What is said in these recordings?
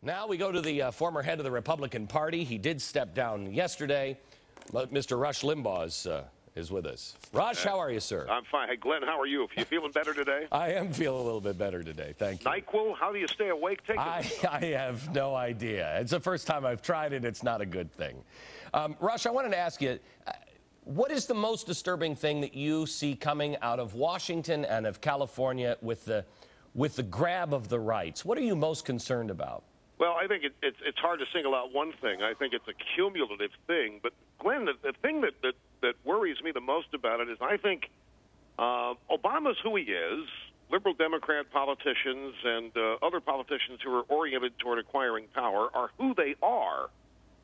Now we go to the former head of the Republican Party. He did step down yesterday, but Mr. Rush Limbaugh is with us. Rush, how are you, sir? I'm fine. Hey, Glenn, how are you? You feeling better today? I am feeling a little bit better today, thank you. NyQuil, how do you stay awake? I have no idea. It's the first time I've tried it. It's not a good thing. Rush, I wanted to ask you, what is the most disturbing thing that you see coming out of Washington and of California with the grab of the rights? What are you most concerned about? Well, I think it's hard to single out one thing. I think it's a cumulative thing. But, Glenn, the thing that worries me the most about it is I think Obama's who he is. Liberal Democrat politicians and other politicians who are oriented toward acquiring power are who they are.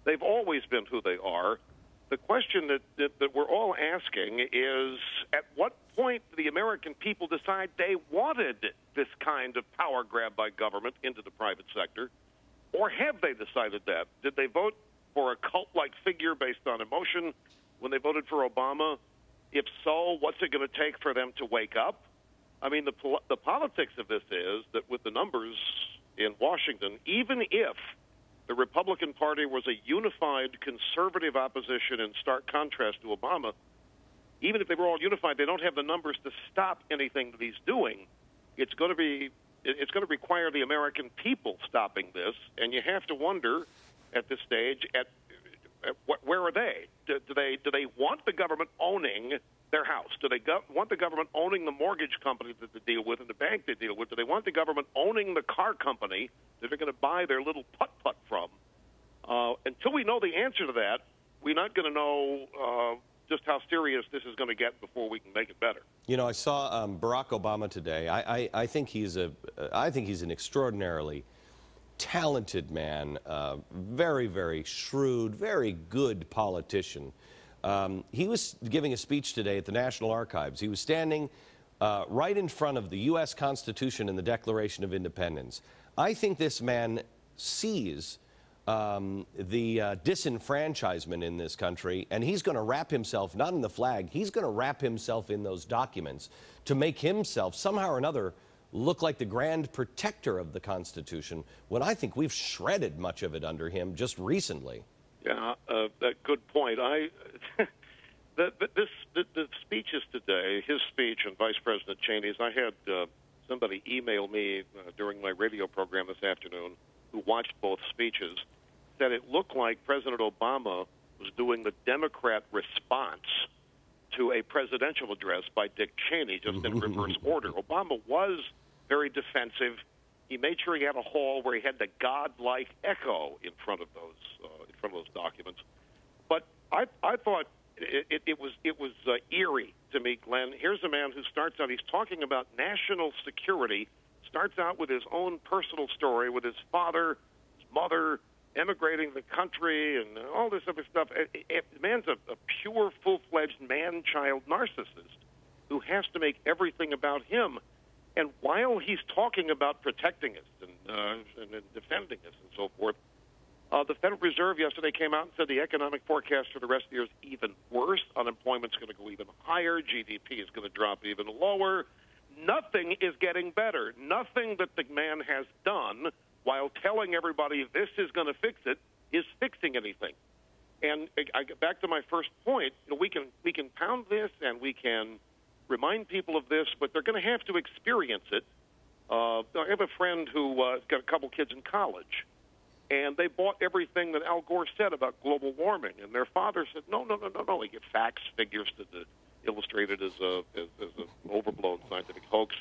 They've always been who they are. The question that we're all asking is, at what point do the American people decide they wanted this kind of power grab by government into the private sector? Or have they decided that? Did they vote for a cult-like figure based on emotion when they voted for Obama? If so, what's it going to take for them to wake up? I mean, the politics of this is that with the numbers in Washington, even if the Republican Party was a unified conservative opposition in stark contrast to Obama, even if they were all unified, they don't have the numbers to stop anything that he's doing. It's going to require the American people stopping this, and you have to wonder at this stage where are they? Do they want the government owning their house? Do they want the government owning the mortgage company that they deal with and the bank they deal with? Do they want the government owning the car company that they're going to buy their little putt-putt from? Until we know the answer to that, we're not going to know just how serious this is going to get before we can make it better. You know, I saw Barack Obama today. I think he's an extraordinarily talented man, very, very shrewd, very good politician. He was giving a speech today at the National Archives. He was standing right in front of the U.S. Constitution and the Declaration of Independence. I think this man sees the disenfranchisement in this country, and he's going to wrap himself, not in the flag, he's going to wrap himself in those documents to make himself somehow or another look like the grand protector of the Constitution, when I think we've shredded much of it under him just recently. Yeah, good point. The speeches today, his speech and Vice President Cheney's, I had somebody email me during my radio program this afternoon who watched both speeches, said it looked like President Obama was doing the Democrat response to a presidential address by Dick Cheney, just in reverse order. Obama was very defensive. He made sure he had a hall where he had the godlike echo in front of those documents. But I thought it was eerie to me, Glenn. Here's a man who starts out, he's talking about national security, starts out with his own personal story with his father, his mother, emigrating the country and all this other stuff. The man's a pure, full-fledged man-child narcissist who has to make everything about him. And while he's talking about protecting us and defending us and so forth, the Federal Reserve yesterday came out and said the economic forecast for the rest of the year is even worse. Unemployment's going to go even higher. GDP is going to drop even lower. Nothing is getting better. Nothing that the man has done while telling everybody this is going to fix it is fixing anything. And I get back to my first point. You know, we can pound this and we can remind people of this, but they're going to have to experience it. I have a friend who got a couple kids in college, and they bought everything that Al Gore said about global warming, and their father said, no. He gave facts, figures to illustrate it as an overblown scientific hoax.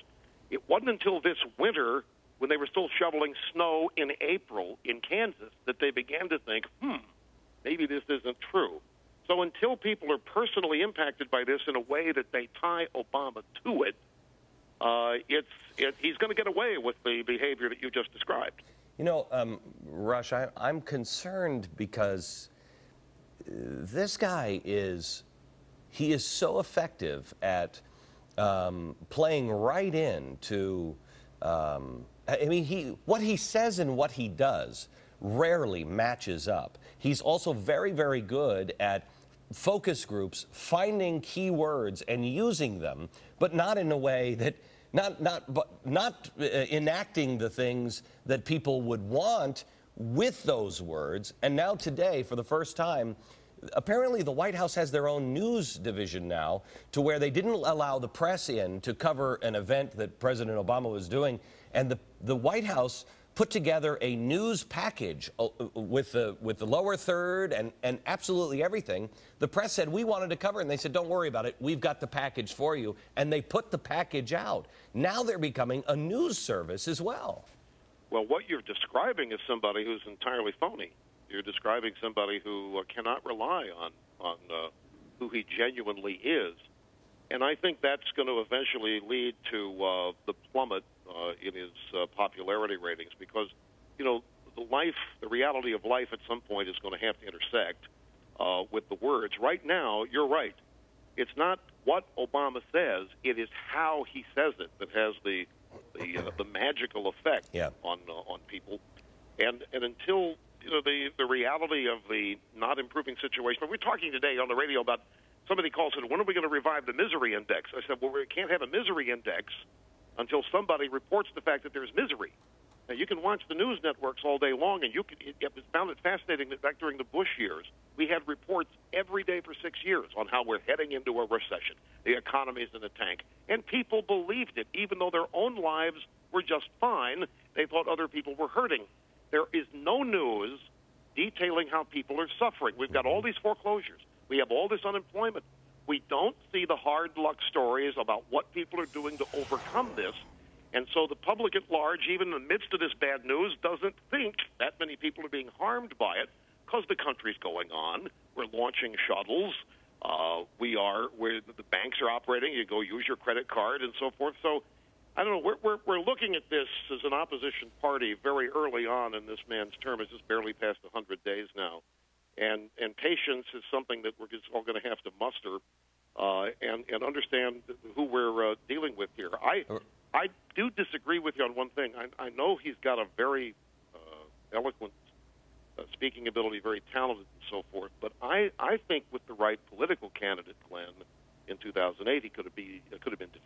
It wasn't until this winter, when they were still shoveling snow in April in Kansas, that they began to think, maybe this isn't true. So until people are personally impacted by this in a way that they tie Obama to it, he's going to get away with the behavior that you just described. You know, Rush, I'm concerned because this guy is so effective at playing right into, I mean, what he says and what he does rarely matches up. He's also very, very good at focus groups, finding key words and using them, but not in a way that not enacting the things that people would want with those words. And now today, for the first time, apparently the White House has their own news division now, to where they didn't allow the press in to cover an event that President Obama was doing. And the White House put together a news package with the lower third and absolutely everything. The press said, we wanted to cover it, and they said, don't worry about it. We've got the package for you. And they put the package out. Now they're becoming a news service as well. Well, what you're describing is somebody who's entirely phony. You're describing somebody who cannot rely on who he genuinely is. And I think that's going to eventually lead to the plummet in his popularity ratings, because, you know, the reality of life at some point is going to have to intersect with the words. Right now, you're right. It's not what Obama says; it is how he says it that has the magical effect on people. And until, you know, the reality of the not improving situation. But we're talking today on the radio about, somebody calls and said, when are we going to revive the misery index? I said, well, we can't have a misery index until somebody reports the fact that there's misery. Now, you can watch the news networks all day long, and it found it fascinating that back during the Bush years, we had reports every day for 6 years on how we're heading into a recession. The economy's in the tank. And people believed it, even though their own lives were just fine. They thought other people were hurting. There is no news detailing how people are suffering. We've got all these foreclosures. We have all this unemployment. We don't see the hard luck stories about what people are doing to overcome this. And so the public at large, even in the midst of this bad news, doesn't think that many people are being harmed by it, because the country's going on. We're launching shuttles. Where the banks are operating. You go use your credit card and so forth. So I don't know. We're looking at this as an opposition party very early on in this man's term. It's just barely past 100 days now. And patience is something that we're just all going to have to muster and understand who we're dealing with here. I do disagree with you on one thing. I know he's got a very eloquent speaking ability, very talented and so forth, but I think with the right political candidate, Glenn, in 2008, he could have been defeated.